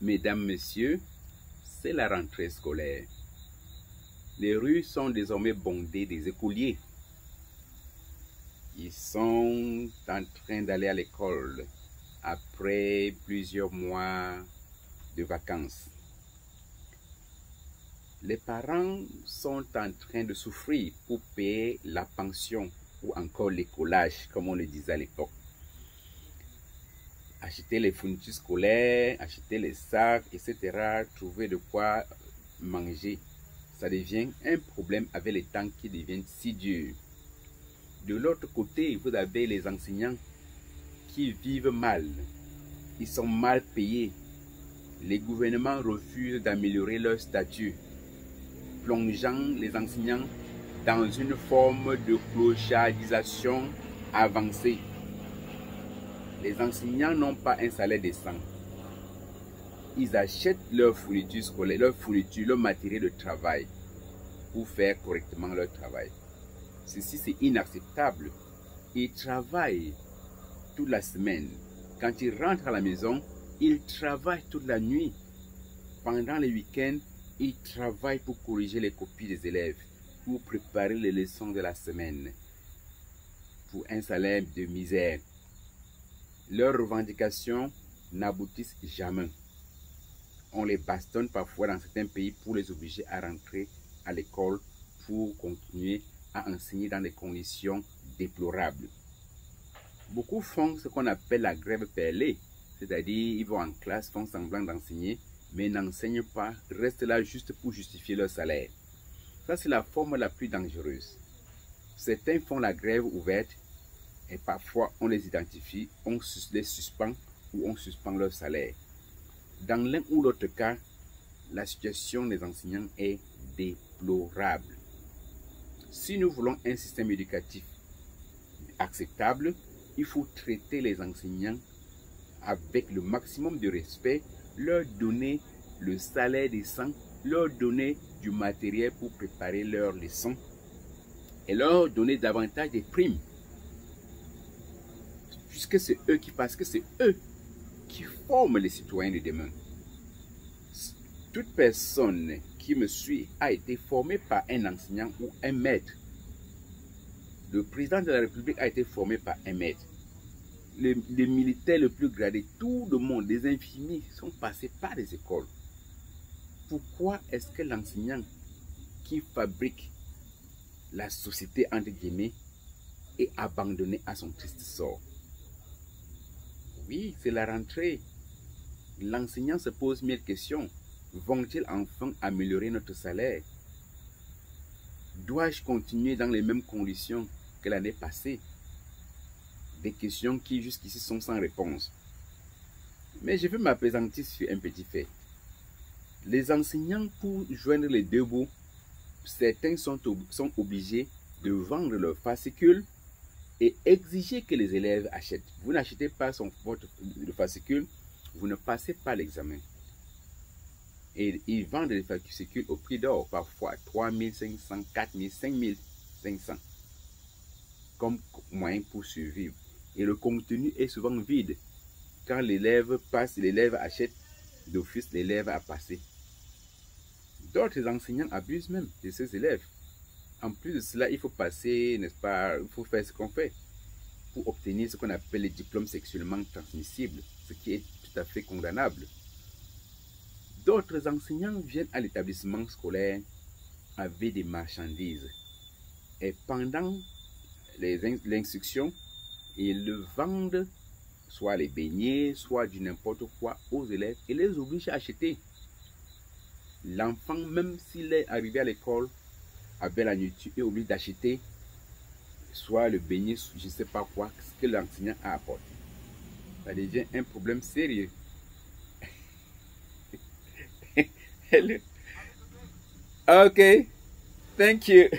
Mesdames, Messieurs, c'est la rentrée scolaire. Les rues sont désormais bondées des écoliers. Ils sont en train d'aller à l'école après plusieurs mois de vacances. Les parents sont en train de souffrir pour payer la pension ou encore l'écolage, comme on le disait à l'époque. Acheter les fournitures scolaires, acheter les sacs, etc., trouver de quoi manger, ça devient un problème avec les temps qui deviennent si durs. De l'autre côté, vous avez les enseignants qui vivent mal. Ils sont mal payés. Les gouvernements refusent d'améliorer leur statut, plongeant les enseignants dans une forme de clochardisation avancée. Les enseignants n'ont pas un salaire décent. Ils achètent leurs fournitures scolaires, leur matériel de travail pour faire correctement leur travail. Ceci, c'est inacceptable. Ils travaillent toute la semaine. Quand ils rentrent à la maison, ils travaillent toute la nuit. Pendant les week-ends, ils travaillent pour corriger les copies des élèves, pour préparer les leçons de la semaine, pour un salaire de misère. Leurs revendications n'aboutissent jamais. On les bastonne parfois dans certains pays pour les obliger à rentrer à l'école pour continuer à enseigner dans des conditions déplorables. Beaucoup font ce qu'on appelle la grève perlée, c'est-à-dire ils vont en classe, font semblant d'enseigner, mais n'enseignent pas, restent là juste pour justifier leur salaire. Ça, c'est la forme la plus dangereuse. Certains font la grève ouverte et parfois on les identifie, on les suspend ou on suspend leur salaire. Dans l'un ou l'autre cas, la situation des enseignants est déplorable. Si nous voulons un système éducatif acceptable, il faut traiter les enseignants avec le maximum de respect, leur donner le salaire décent, leur donner du matériel pour préparer leurs leçons et leur donner davantage de primes. Puisque c'est eux parce que c'est eux qui forment les citoyens de demain. Toute personne qui me suit a été formée par un enseignant ou un maître. Le président de la République a été formé par un maître. Les militaires les plus gradés, tout le monde, les infirmiers sont passés par les écoles. Pourquoi est-ce que l'enseignant qui fabrique la société, entre guillemets, est abandonné à son triste sort? Oui, c'est la rentrée. L'enseignant se pose mille questions. Vont-ils enfin améliorer notre salaire? Dois-je continuer dans les mêmes conditions que l'année passée? Des questions qui jusqu'ici sont sans réponse. Mais je veux m'appesantir sur un petit fait. Les enseignants, pour joindre les deux bouts, certains sont obligés de vendre leurs fascicules et exiger que les élèves achètent. Vous n'achetez pas votre fascicule, vous ne passez pas l'examen. Et ils vendent les fascicules au prix d'or, parfois 3 500, 4 000, 5 500, comme moyen pour survivre. Et le contenu est souvent vide. Quand l'élève passe, l'élève achète, d'office l'élève a passé. D'autres enseignants abusent même de ces élèves. En plus de cela, il faut passer, n'est-ce pas, il faut faire ce qu'on fait pour obtenir ce qu'on appelle les diplômes sexuellement transmissibles, ce qui est tout à fait condamnable. D'autres enseignants viennent à l'établissement scolaire avec des marchandises. Et pendant l'instruction, ils vendent soit les beignets, soit du n'importe quoi aux élèves et les obligent à acheter. L'enfant, même s'il est arrivé à l'école avec la nourriture, est obligé d'acheter soit le beignet, je ne sais pas quoi, ce que l'enseignant a apporté. Ça devient un problème sérieux. Ok, thank you.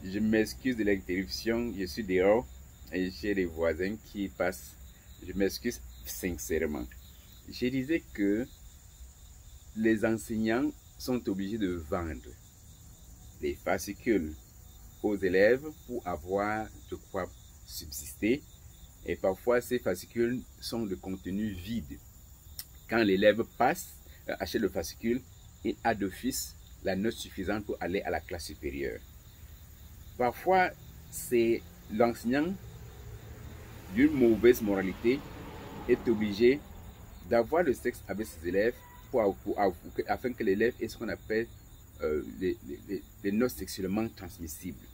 Je m'excuse de l'interruption, je suis dehors et j'ai des voisins qui passent. Je m'excuse sincèrement. Je disais que les enseignants sont obligés de vendre des fascicules aux élèves pour avoir de quoi subsister Et parfois, ces fascicules sont de contenu vide. Quand l'élève achète le fascicule, il a d'office la note suffisante pour aller à la classe supérieure. Parfois, c'est l'enseignant d'une mauvaise moralité est obligé d'avoir le sexe avec ses élèves afin que l'élève ait ce qu'on appelle les notes sexuellement transmissibles.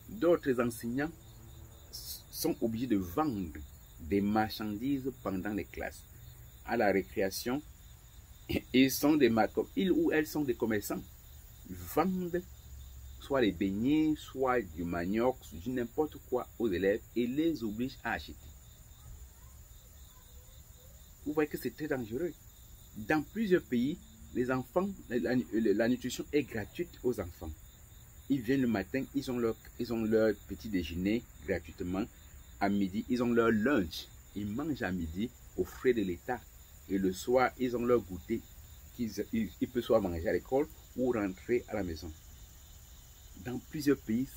D'autres enseignants sont obligés de vendre des marchandises pendant les classes. À la récréation, ils ou elles sont des commerçants. Ils vendent soit les beignets, soit du manioc, du n'importe quoi aux élèves et les obligent à acheter. Vous voyez que c'est très dangereux. Dans plusieurs pays, les enfants, la nutrition est gratuite aux enfants. Ils viennent le matin, ils ont leur petit déjeuner gratuitement. À midi, ils ont leur lunch. Ils mangent à midi aux frais de l'État. Et le soir, ils ont leur goûter qu'ils peuvent soit manger à l'école ou rentrer à la maison. Dans plusieurs pays,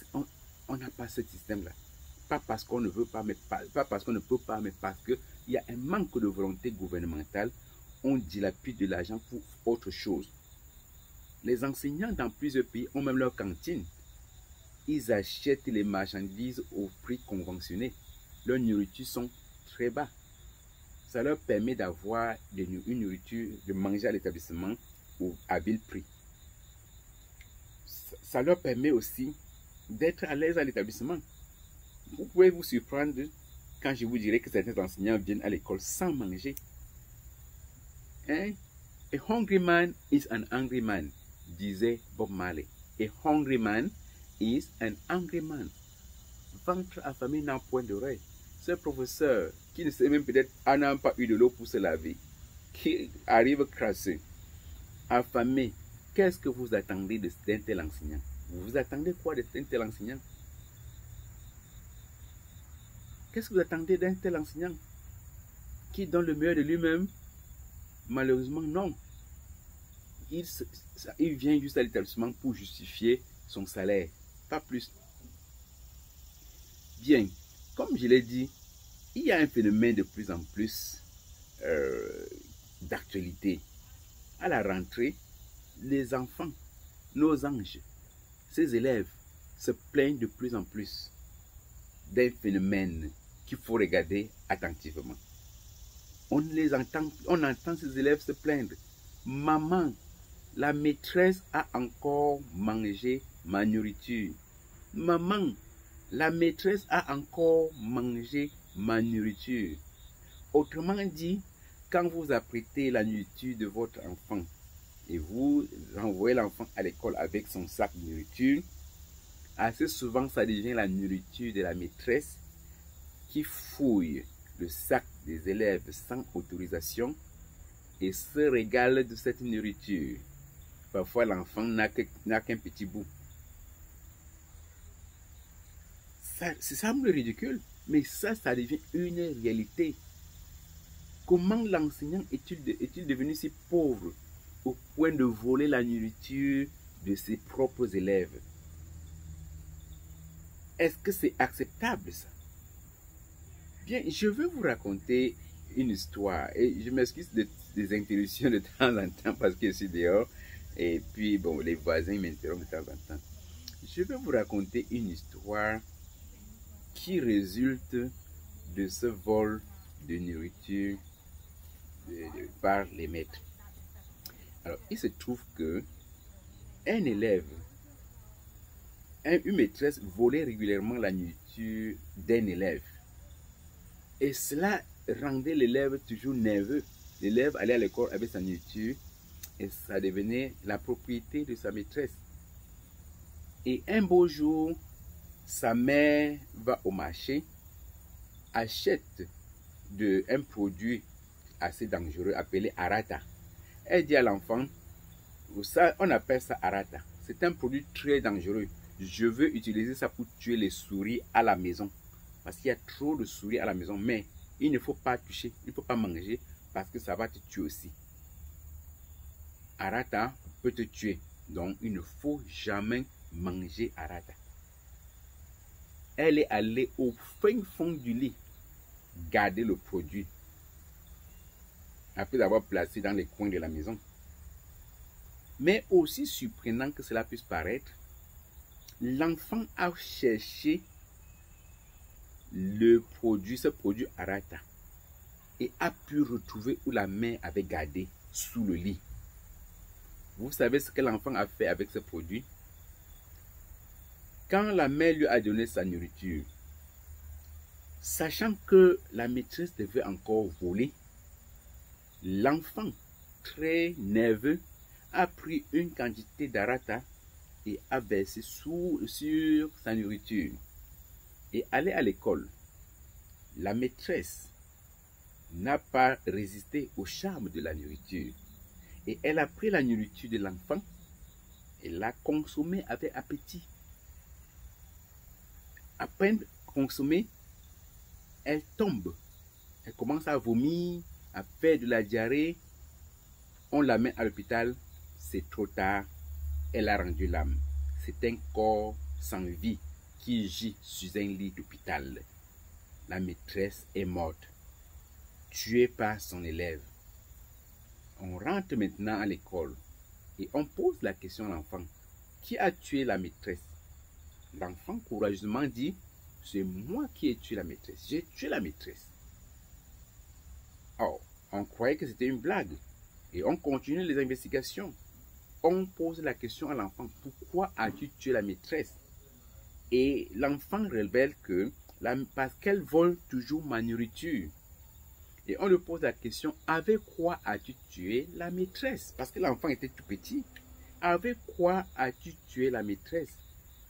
on n'a pas ce système-là. Pas parce qu'on ne veut pas, mais pas parce qu'on ne peut pas, mais parce qu'il y a un manque de volonté gouvernementale. On dilapide de l'argent pour autre chose. Les enseignants dans plusieurs pays ont même leur cantine. Ils achètent les marchandises au prix conventionné. Leurs nourritures sont très bas. Ça leur permet d'avoir une nourriture, de manger à l'établissement à vil prix. Ça leur permet aussi d'être à l'aise à l'établissement. Vous pouvez vous surprendre quand je vous dirai que certains enseignants viennent à l'école sans manger. Hein? A hungry man is an angry man, disait Bob Marley. A hungry man is an angry man. Ventre affamé n'a point d'oreille. Ce professeur qui ne sait même peut-être n'a pas eu de l'eau pour se laver, qui arrive crasseux, affamé, qu'est-ce que vous attendez d'un tel enseignant? Vous attendez quoi d'un tel enseignant? Qu'est-ce que vous attendez d'un tel enseignant? Qui donne le meilleur de lui-même? Malheureusement, non. Il vient juste à l'établissement pour justifier son salaire, pas plus. Bien, comme je l'ai dit, il y a un phénomène de plus en plus d'actualité. À la rentrée, les enfants, nos anges, ces élèves se plaignent de plus en plus d'un phénomène qu'il faut regarder attentivement. On entend ces élèves se plaindre. Maman, la maîtresse a encore mangé ma nourriture. Maman, la maîtresse a encore mangé ma nourriture. Autrement dit, quand vous apprêtez la nourriture de votre enfant et vous envoyez l'enfant à l'école avec son sac de nourriture, assez souvent ça devient la nourriture de la maîtresse qui fouille le sac des élèves sans autorisation et se régale de cette nourriture. Parfois l'enfant n'a qu'un petit bout. Ça semble ridicule, mais ça devient une réalité. Comment l'enseignant est-il devenu si pauvre au point de voler la nourriture de ses propres élèves? Est-ce que c'est acceptable ça? Bien, je veux vous raconter une histoire et je m'excuse des interruptions de temps en temps parce que je suis dehors et puis bon, les voisins m'interrompent de temps en temps. Je vais vous raconter une histoire qui résulte de ce vol de nourriture par les maîtres. Alors, il se trouve que un élève, une maîtresse volait régulièrement la nourriture d'un élève. Et cela rendait l'élève toujours nerveux. L'élève allait à l'école avec sa nourriture et ça devenait la propriété de sa maîtresse. Et un beau jour, sa mère va au marché, achète un produit assez dangereux appelé arata. Elle dit à l'enfant, on appelle ça arata. C'est un produit très dangereux. Je veux utiliser ça pour tuer les souris à la maison. Parce qu'il y a trop de souris à la maison. Mais il ne faut pas toucher, il ne faut pas manger parce que ça va te tuer aussi. Arata peut te tuer. Donc il ne faut jamais manger arata. Elle est allée au fin fond du lit garder le produit après avoir placé dans les coins de la maison. Mais aussi surprenant que cela puisse paraître, l'enfant a cherché ce produit Arata et a pu retrouver où la mère avait gardé sous le lit. Vous savez ce que l'enfant a fait avec ce produit? Quand la mère lui a donné sa nourriture, sachant que la maîtresse devait encore voler, l'enfant, très nerveux, a pris une quantité d'Arata et a versé sur sa nourriture et allé à l'école. La maîtresse n'a pas résisté au charme de la nourriture et elle a pris la nourriture de l'enfant et l'a consommée avec appétit. À peine consommée, elle tombe, elle commence à vomir, à faire de la diarrhée. On la met à l'hôpital, c'est trop tard, elle a rendu l'âme. C'est un corps sans vie qui gît sur un lit d'hôpital. La maîtresse est morte, tuée par son élève. On rentre maintenant à l'école et on pose la question à l'enfant. Qui a tué la maîtresse? L'enfant courageusement dit, c'est moi qui ai tué la maîtresse. J'ai tué la maîtresse. Oh, on croyait que c'était une blague. Et on continue les investigations. On pose la question à l'enfant, pourquoi as-tu tué la maîtresse? Et l'enfant révèle que parce qu'elle vole toujours ma nourriture. Et on lui pose la question, avec quoi as-tu tué la maîtresse? Parce que l'enfant était tout petit. Avec quoi as-tu tué la maîtresse?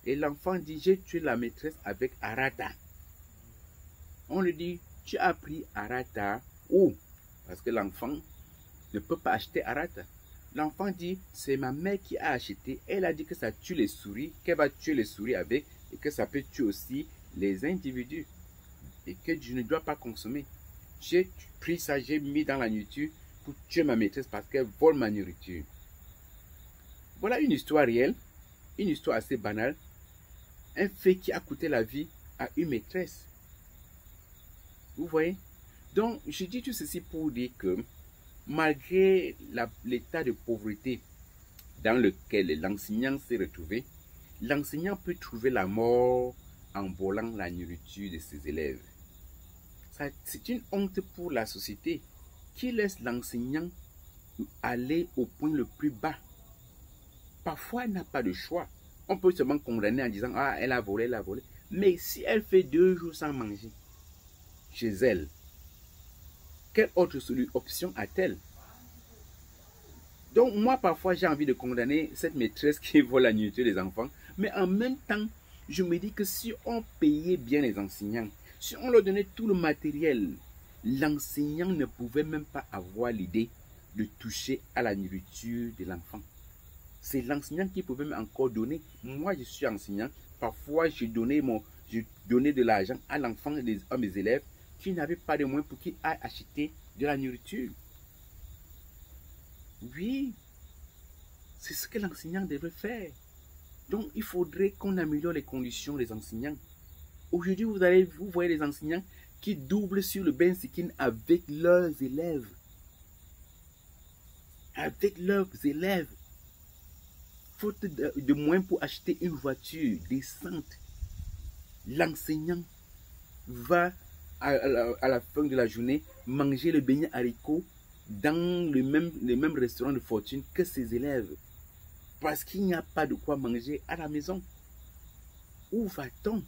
Et l'enfant dit, j'ai tué la maîtresse avec Arata. On lui dit, tu as pris Arata où? Parce que l'enfant ne peut pas acheter Arata. L'enfant dit, c'est ma mère qui a acheté. Elle a dit que ça tue les souris, qu'elle va tuer les souris avec et que ça peut tuer aussi les individus. Et que je ne dois pas consommer. J'ai pris ça, j'ai mis dans la nourriture pour tuer ma maîtresse parce qu'elle vole ma nourriture. Voilà une histoire réelle, une histoire assez banale. Un fait qui a coûté la vie à une maîtresse. Vous voyez? Donc, je dis tout ceci pour dire que malgré l'état de pauvreté dans lequel l'enseignant s'est retrouvé, l'enseignant peut trouver la mort en volant la nourriture de ses élèves. C'est une honte pour la société qui laisse l'enseignant aller au point le plus bas. Parfois, elle n'a pas de choix. On peut seulement condamner en disant, ah, elle a volé, elle a volé. Mais si elle fait 2 jours sans manger chez elle, quelle autre option a-t-elle? Donc, moi, parfois, j'ai envie de condamner cette maîtresse qui vole la nourriture des enfants. Mais en même temps, je me dis que si on payait bien les enseignants, si on leur donnait tout le matériel, l'enseignant ne pouvait même pas avoir l'idée de toucher à la nourriture de l'enfant. C'est l'enseignant qui pouvait encore donner. Moi, je suis enseignant. Parfois, je donnais de l'argent à l'enfant, à mes élèves qui n'avaient pas de moyens pour qu'ils aillent acheter de la nourriture. Oui, c'est ce que l'enseignant devrait faire. Donc, il faudrait qu'on améliore les conditions des enseignants. Aujourd'hui, vous voyez les enseignants qui doublent sur le bensikin avec leurs élèves. Avec leurs élèves. Faute de moyens pour acheter une voiture décente. L'enseignant va à la fin de la journée manger le beignet haricot dans le même restaurant de fortune que ses élèves. Parce qu'il n'y a pas de quoi manger à la maison. Où va-t-on?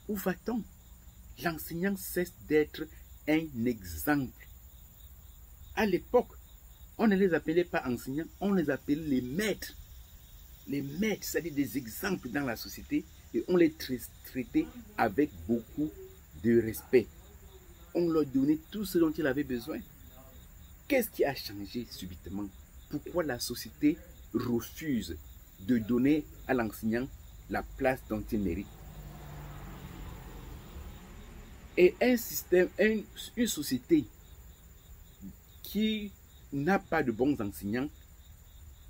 Où va-t-on? L'enseignant cesse d'être un exemple. À l'époque, on ne les appelait pas enseignants, on les appelait les maîtres. Les maîtres, c'est-à-dire des exemples dans la société, et on les traitait avec beaucoup de respect. On leur donnait tout ce dont ils avaient besoin. Qu'est-ce qui a changé subitement? Pourquoi la société refuse de donner à l'enseignant la place dont il mérite? Et une société qui n'a pas de bons enseignants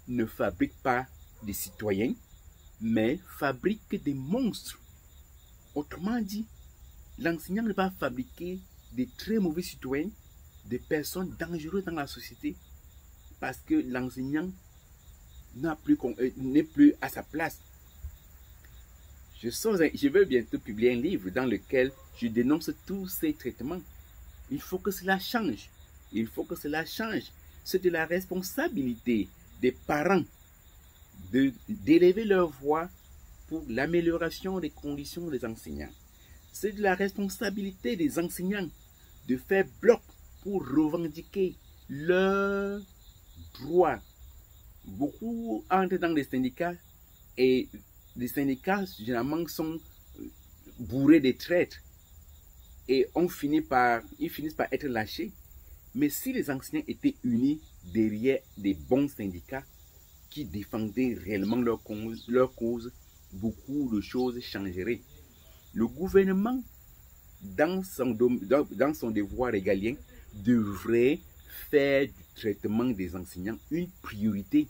ne fabrique pas des citoyens, mais fabrique des monstres. Autrement dit, l'enseignant ne va fabriquer des très mauvais citoyens, des personnes dangereuses dans la société, parce que l'enseignant n'est plus à sa place. Je vais bientôt publier un livre dans lequel je dénonce tous ces traitements. Il faut que cela change. Il faut que cela change. C'est de la responsabilité des parents d'élever leur voix pour l'amélioration des conditions des enseignants. C'est de la responsabilité des enseignants de faire bloc pour revendiquer leurs droits. Beaucoup entrent dans les syndicats et les syndicats généralement sont bourrés de traîtres et ils finissent par être lâchés. Mais si les enseignants étaient unis derrière des bons syndicats qui défendaient réellement leur cause, beaucoup de choses changeraient. Le gouvernement, dans son devoir régalien, devrait faire du traitement des enseignants une priorité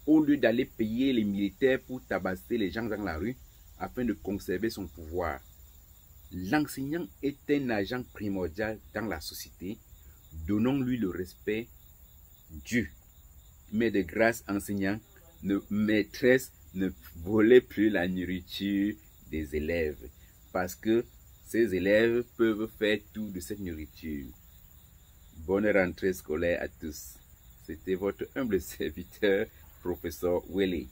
au lieu d'aller payer les militaires pour tabasser les gens dans la rue afin de conserver son pouvoir. L'enseignant est un agent primordial dans la société. Donnons-lui le respect dû. Mais de grâce, enseignants, maîtresses, ne volez plus la nourriture des élèves, parce que ces élèves peuvent faire tout de cette nourriture. Bonne rentrée scolaire à tous. C'était votre humble serviteur, professeur Willy.